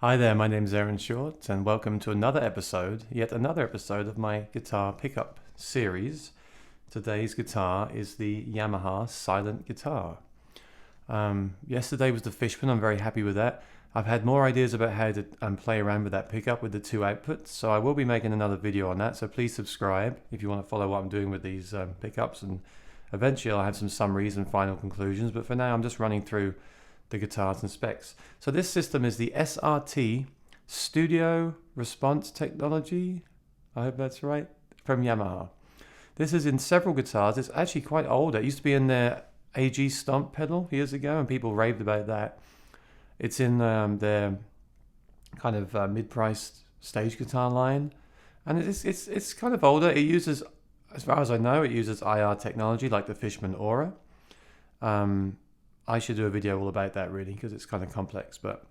Hi there, my name's Aaron Short, and welcome to yet another episode of my guitar pickup series. Today's guitar is the Yamaha silent guitar. Yesterday was the Fishman. I'm very happy with that. I've had more ideas about how to play around with that pickup with the two outputs, so I will be making another video on that, so please subscribe if you want to follow what I'm doing with these pickups, and eventually I'll have some summaries and final conclusions, but for now I'm just running through the guitars and specs. So this system is the SRT Studio Response Technology, I hope that's right, from Yamaha. This is in several guitars. It's actually quite old. It used to be in their AG Stomp pedal years ago, and people raved about that. It's in their kind of mid-priced stage guitar line, and it's kind of older. It uses, as far as I know, it uses IR technology like the Fishman Aura. I should do a video all about that really, because it's kind of complex, but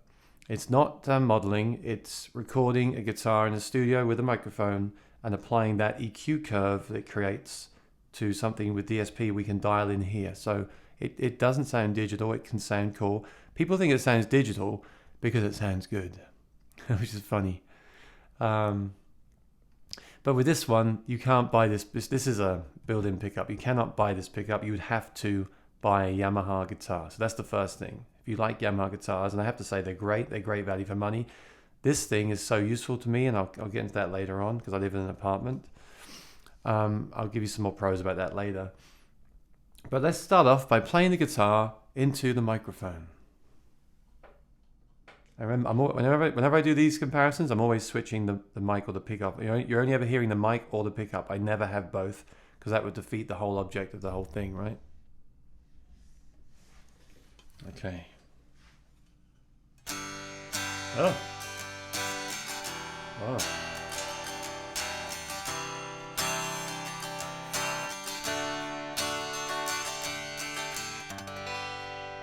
it's not modeling. It's recording a guitar in a studio with a microphone and applying that EQ curve that it creates to something with DSP we can dial in here. So it doesn't sound digital. It can sound cool. People think it sounds digital because it sounds good, which is funny. But with this one, you can't buy this. This is a built-in pickup. You cannot buy this pickup. You would have to buy a Yamaha guitar. So that's the first thing. If you like Yamaha guitars, and I have to say they're great value for money. This thing is so useful to me, and I'll get into that later on because I live in an apartment. I'll give you some more pros about that later. But let's start off by playing the guitar into the microphone. I remember, whenever I do these comparisons, I'm always switching the mic or the pickup. You're only ever hearing the mic or the pickup. I never have both because that would defeat the whole object of the whole thing, right? Okay. Oh. Oh.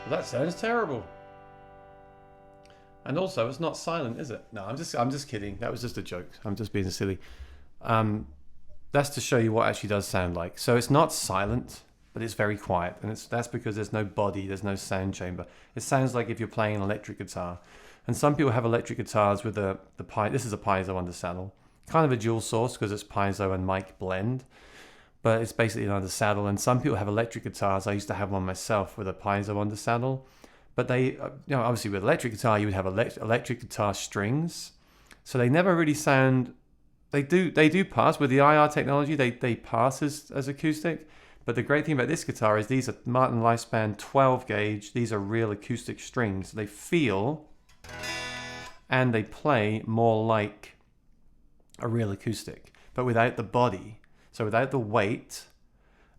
Well, that sounds terrible. And also, it's not silent, is it? No, I'm just kidding. That was just a joke. I'm just being silly. That's to show you what it actually does sound like. So it's not silent, but it's very quiet, and that's because there's no body, there's no sound chamber. It sounds like if you're playing an electric guitar. And some people have electric guitars with this is a piezo undersaddle. Kind of a dual source because it's piezo and mic blend, but it's basically an undersaddle. And some people have electric guitars. I used to have one myself with a piezo undersaddle, but they, obviously with electric guitar, you would have electric guitar strings. So they never really sound, they do pass with the IR technology, they pass as acoustic. But the great thing about this guitar is these are Martin Lifespan 12 gauge. These are real acoustic strings. They feel and they play more like a real acoustic, but without the body. So without the weight,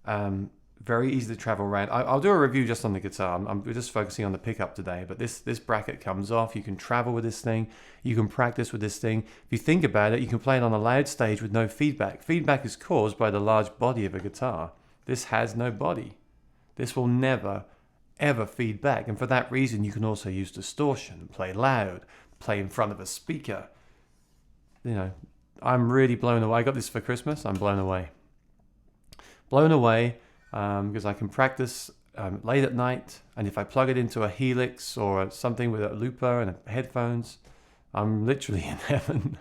very easy to travel around. I'll do a review just on the guitar. We're just focusing on the pickup today, but this bracket comes off. You can travel with this thing. You can practice with this thing. If you think about it, you can play it on a loud stage with no feedback. Feedback is caused by the large body of a guitar. This has no body. This will never, ever feed back. And for that reason, you can also use distortion, play loud, play in front of a speaker. I'm really blown away. I got this for Christmas. I'm blown away. Blown away because I can practice late at night. And if I plug it into a Helix or something with a looper and headphones, I'm literally in heaven.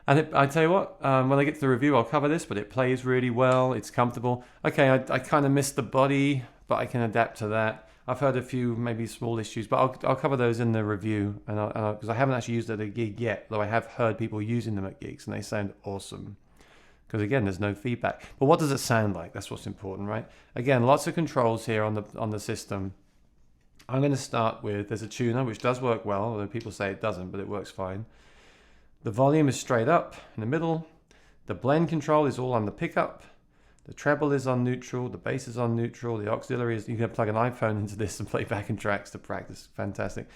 And I tell you what, when I get to the review, I'll cover this, but it plays really well. It's comfortable. Okay, I kind of missed the body, but I can adapt to that. I've heard a few maybe small issues, but I'll cover those in the review, and because I haven't actually used it at a gig yet, though I have heard people using them at gigs, and they sound awesome. Because again, there's no feedback. But what does it sound like? That's what's important, right? Again, lots of controls here on the system. I'm going to start with, there's a tuner, which does work well, although people say it doesn't, but it works fine. The volume is straight up in the middle. The blend control is all on the pickup. The treble is on neutral. The bass is on neutral. The auxiliary is, you can plug an iPhone into this and play backing tracks to practice. Fantastic.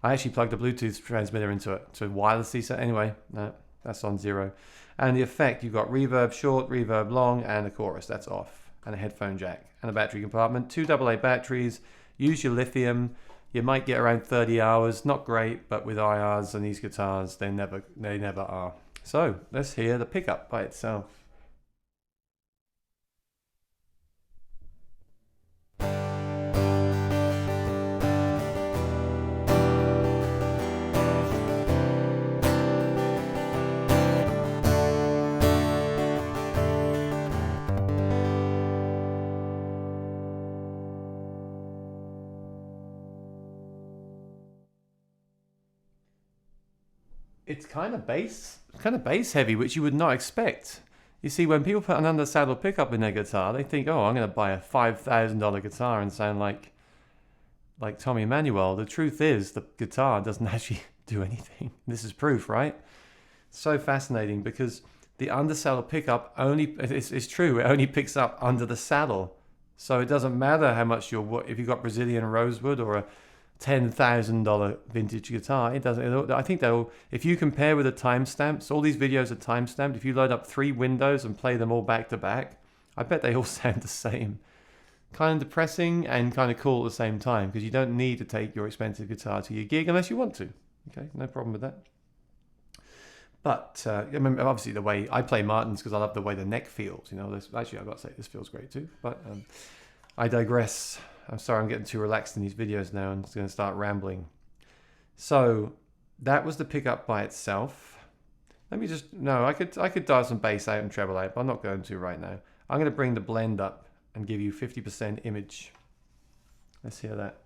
I actually plugged a Bluetooth transmitter into it to wirelessly. So anyway, no, that's on 0. And the effect, you've got reverb short, reverb long, and a chorus. That's off. And a headphone jack and a battery compartment. 2 AA batteries. Use your lithium. You might get around 30 hours, not great, but with IRs and these guitars, they never are. So let's hear the pickup by itself. it's kind of bass heavy, which you would not expect. You see, when people put an under-saddle pickup in their guitar, they think, oh, I'm going to buy a $5,000 guitar and sound like Tommy Emmanuel. The truth is, the guitar doesn't actually do anything. This is proof, right? So fascinating, because the under-saddle pickup it's true, it only picks up under the saddle. So it doesn't matter how much if you've got Brazilian rosewood or a $10,000 vintage guitar, it doesn't. I think if you compare with the timestamps, all these videos are timestamped. If you load up 3 windows and play them all back to back, I bet they all sound the same. Kind of depressing and kind of cool at the same time, because you don't need to take your expensive guitar to your gig unless you want to. Okay, no problem with that. But I mean, obviously the way I play Martins, because I love the way the neck feels. You know, actually I've got to say this feels great too. But I digress. I'm sorry, I'm getting too relaxed in these videos now and it's going to start rambling. So that was the pickup by itself. Let me I could dial some bass out and treble out, but I'm not going to right now. I'm going to bring the blend up and give you 50% image. Let's hear that.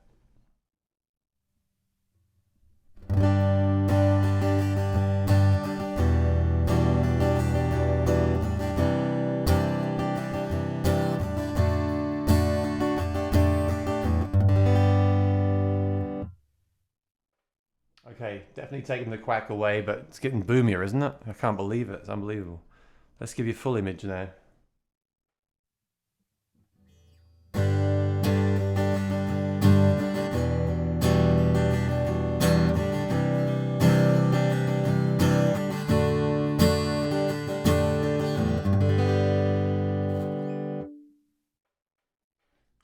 Okay, definitely taking the quack away, but it's getting boomier, isn't it? I can't believe it. It's unbelievable. Let's give you full image now.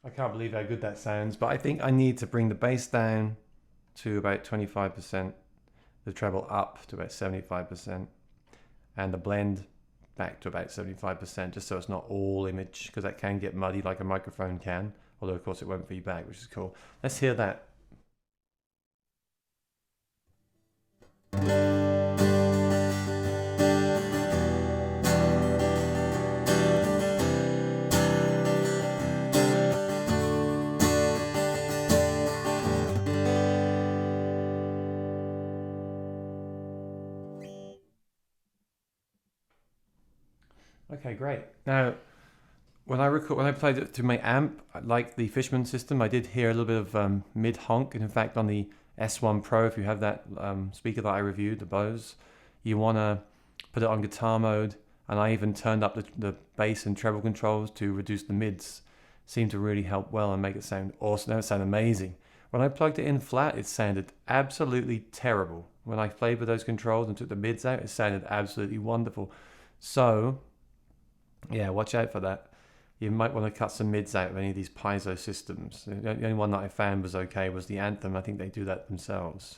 I can't believe how good that sounds, but I think I need to bring the bass down to about 25%, the treble up to about 75%, and the blend back to about 75%, just so it's not all image, because that can get muddy like a microphone can, although of course it won't feedback, which is cool. Let's hear that. Okay, great. Now, when I played it through my amp, like the Fishman system, I did hear a little bit of mid honk. And in fact, on the S1 Pro, if you have that speaker that I reviewed, the Bose, you want to put it on guitar mode. And I even turned up the bass and treble controls to reduce the mids. Seemed to really help well and make it sound awesome. Now it sounded amazing. When I plugged it in flat, it sounded absolutely terrible. When I played with those controls and took the mids out, it sounded absolutely wonderful. So yeah, watch out for that. You might want to cut some mids out of any of these piezo systems. The only one that I found was okay was the Anthem. I think they do that themselves.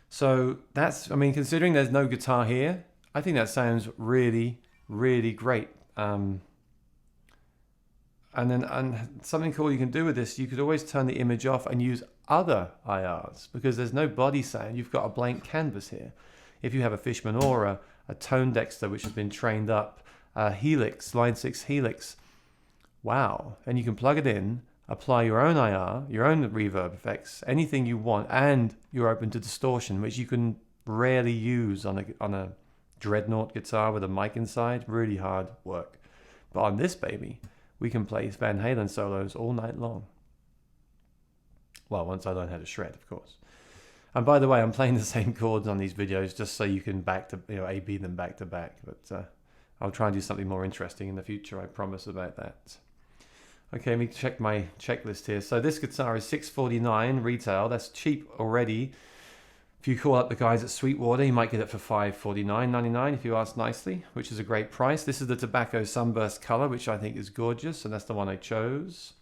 So that's, I mean, considering there's no guitar here, I think that sounds really, really great. And something cool you can do with this, you could always turn the image off and use other IRs, because there's no body sound. You've got a blank canvas here. If you have a Fishman Aura, a Tone Dexter, which has been trained up, Helix, Line 6 Helix. Wow. And you can plug it in, apply your own IR, your own reverb effects, anything you want, and you're open to distortion, which you can rarely use on a Dreadnought guitar with a mic inside. Really hard work. But on this baby, we can play Van Halen solos all night long. Well, once I learn how to shred, of course. And by the way, I'm playing the same chords on these videos just so you can A-B them back to back. But I'll try and do something more interesting in the future, I promise about that. Okay, let me check my checklist here. So this guitar is $649 retail. That's cheap already. If you call up the guys at Sweetwater, you might get it for $549.99 if you ask nicely, which is a great price. This is the Tobacco Sunburst color, which I think is gorgeous, and that's the one I chose.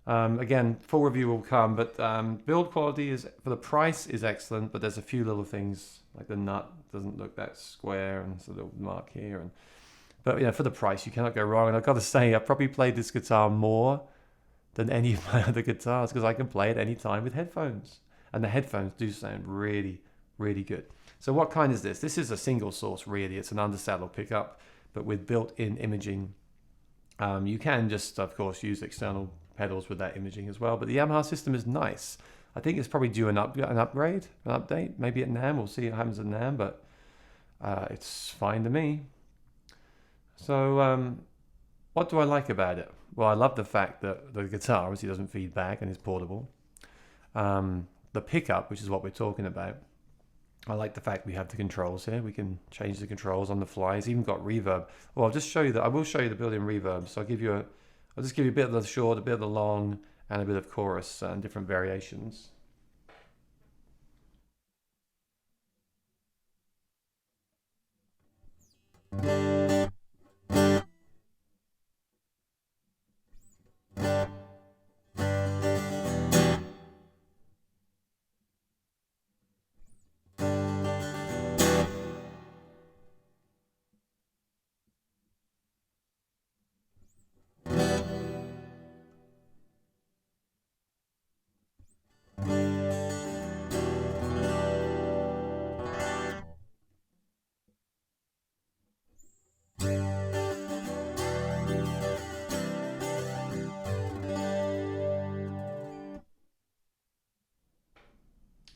Again, full review will come, but build quality for the price is excellent, but there's a few little things, like the nut doesn't look that square, and it's a little mark here. But for the price, you cannot go wrong. And I've got to say, I probably played this guitar more than any of my other guitars, because I can play it any time with headphones. And the headphones do sound really, really good. So what kind is this? This is a single source, really. It's an undersaddle pickup, but with built-in imaging. You can just, of course, use external pedals with that imaging as well. But the Yamaha system is nice. I think it's probably due an upgrade, an update. Maybe at NAMM, we'll see what happens at NAMM, but it's fine to me. So what do I like about it? Well, I love the fact that the guitar obviously doesn't feed back and is portable. The pickup, which is what we're talking about, I like the fact we have the controls here. We can change the controls on the fly. It's even got reverb. Well, I'll just show you that. I will show you the built-in reverb. So I'll just give you a bit of the short, a bit of the long, and a bit of chorus and different variations.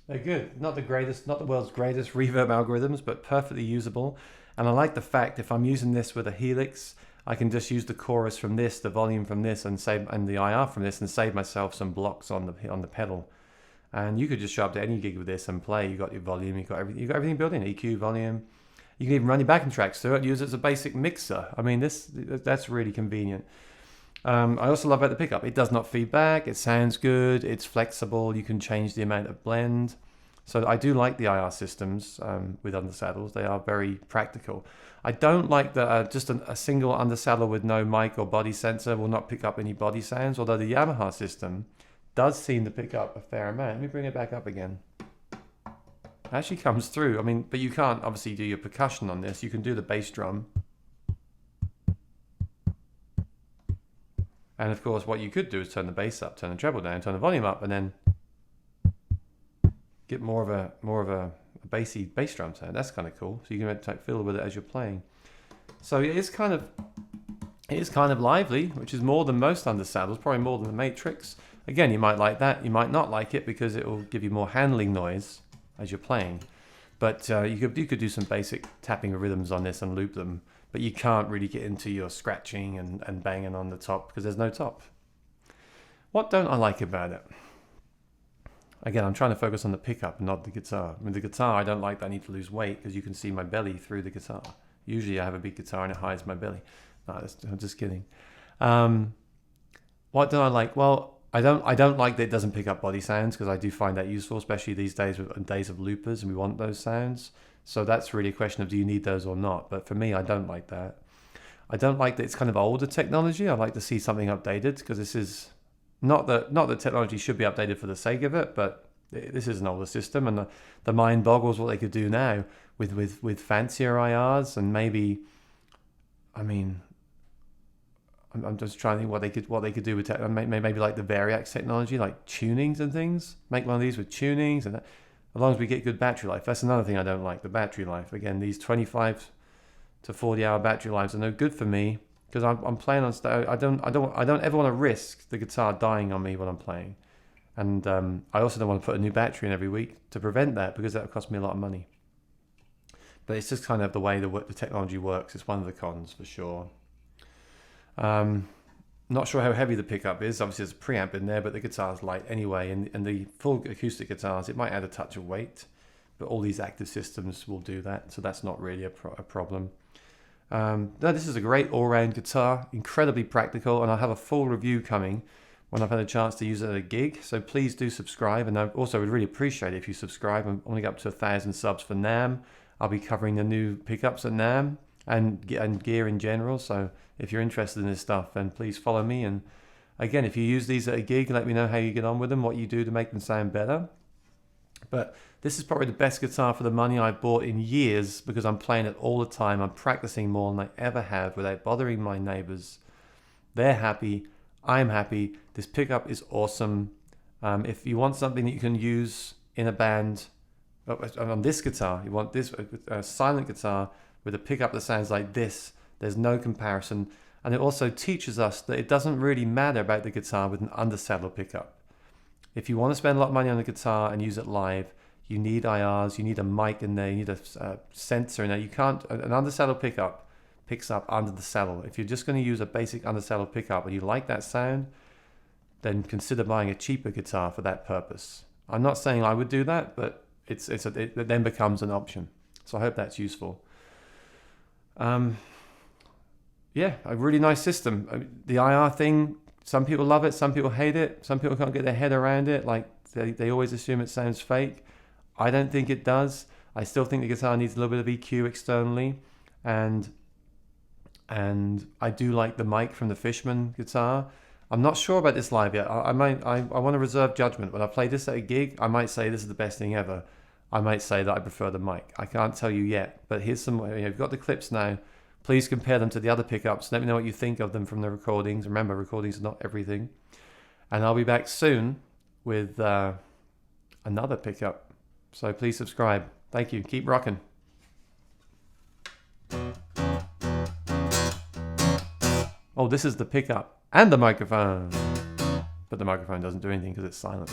They're good. Not the greatest, not the world's greatest reverb algorithms, but perfectly usable. And I like the fact if I'm using this with a Helix, I can just use the chorus from this, the volume from this, and the IR from this, and save myself some blocks on the pedal. And you could just show up to any gig with this and play. You got your volume, you got everything built in, EQ, volume. You can even run your backing tracks through it and use it as a basic mixer. I mean, that's really convenient. I also love about the pickup. It does not feed back. It sounds good. It's flexible. You can change the amount of blend. So I do like the IR systems with undersaddles. They are very practical. I don't like that just a single undersaddle with no mic or body sensor will not pick up any body sounds, although the Yamaha system does seem to pick up a fair amount. Let me bring it back up again. It actually comes through. I mean, but you can't obviously do your percussion on this. You can do the bass drum. And of course, what you could do is turn the bass up, turn the treble down, turn the volume up, and then get more of a bassy bass drum sound. That's kind of cool. So you can fiddle with it as you're playing. So it is kind of lively, which is more than most undersaddles, probably more than the Matrix. Again, you might like that. You might not like it because it will give you more handling noise as you're playing. But you could do some basic tapping rhythms on this and loop them. But you can't really get into your scratching and banging on the top because there's no top. What don't I like about it? Again, I'm trying to focus on the pickup, not the guitar. I mean, the guitar, I don't like that I need to lose weight because you can see my belly through the guitar. Usually I have a big guitar and it hides my belly. No, I'm just kidding. What don't I like? Well, I don't like that it doesn't pick up body sounds because I do find that useful, especially these days with days of loopers and we want those sounds. So that's really a question of do you need those or not? But for me, I don't like that. I don't like that it's kind of older technology. I like to see something updated because this is not that technology should be updated for the sake of it, but this is an older system, and the mind boggles what they could do now with fancier IRs and maybe. I mean, I'm just trying to think what they could do with maybe like the Variax technology, like tunings and things. Make one of these with tunings and that. As long as we get good battery life. That's another thing I don't like, the battery life. Again, these 25 to 40 hour battery lives are no good for me because I'm playing on I don't ever want to risk the guitar dying on me when I'm playing. And I also don't want to put a new battery in every week to prevent that because that would cost me a lot of money. But it's just kind of the way the technology works. It's one of the cons for sure. Not sure how heavy the pickup is. Obviously, there's a preamp in there, but the guitar's light anyway. And the full acoustic guitars, it might add a touch of weight, but all these active systems will do that. So that's not really a problem. No, this is a great all-round guitar, incredibly practical, and I'll have a full review coming when I've had a chance to use it at a gig. So please do subscribe, and I also would really appreciate it if you subscribe. I'm only up to 1,000 subs for NAMM. I'll be covering the new pickups at NAMM and gear in general. So if you're interested in this stuff, then please follow me. And again, if you use these at a gig, let me know how you get on with them, what you do to make them sound better. But this is probably the best guitar for the money I've bought in years because I'm playing it all the time. I'm practicing more than I ever have without bothering my neighbors. They're happy. I'm happy. This pickup is awesome. If you want something that you can use in a band, on this guitar, you want this silent guitar with a pickup that sounds like this, there's no comparison. And it also teaches us that it doesn't really matter about the guitar with an undersaddle pickup. If you want to spend a lot of money on a guitar and use it live, you need IRs, you need a mic in there, you need a sensor in there. You can't, an undersaddle pickup picks up under the saddle. If you're just going to use a basic undersaddle pickup and you like that sound, then consider buying a cheaper guitar for that purpose. I'm not saying I would do that, but it then becomes an option. So I hope that's useful. Yeah, a really nice system. The IR thing, some people love it, some people hate it, some people can't get their head around it. Like they always assume it sounds fake. I don't think it does. I still think the guitar needs a little bit of EQ externally, and I do like the mic from the Fishman guitar. I'm not sure about this live yet. I want to reserve judgment. When I play this at a gig, I might say this is the best thing ever. I might say that I prefer the mic. I can't tell you yet, but here's some. You've got the clips now. Please compare them to the other pickups. Let me know what you think of them from the recordings. Remember, recordings are not everything. And I'll be back soon with another pickup. So please subscribe. Thank you. Keep rocking. Oh, this is the pickup and the microphone. But the microphone doesn't do anything because it's silent.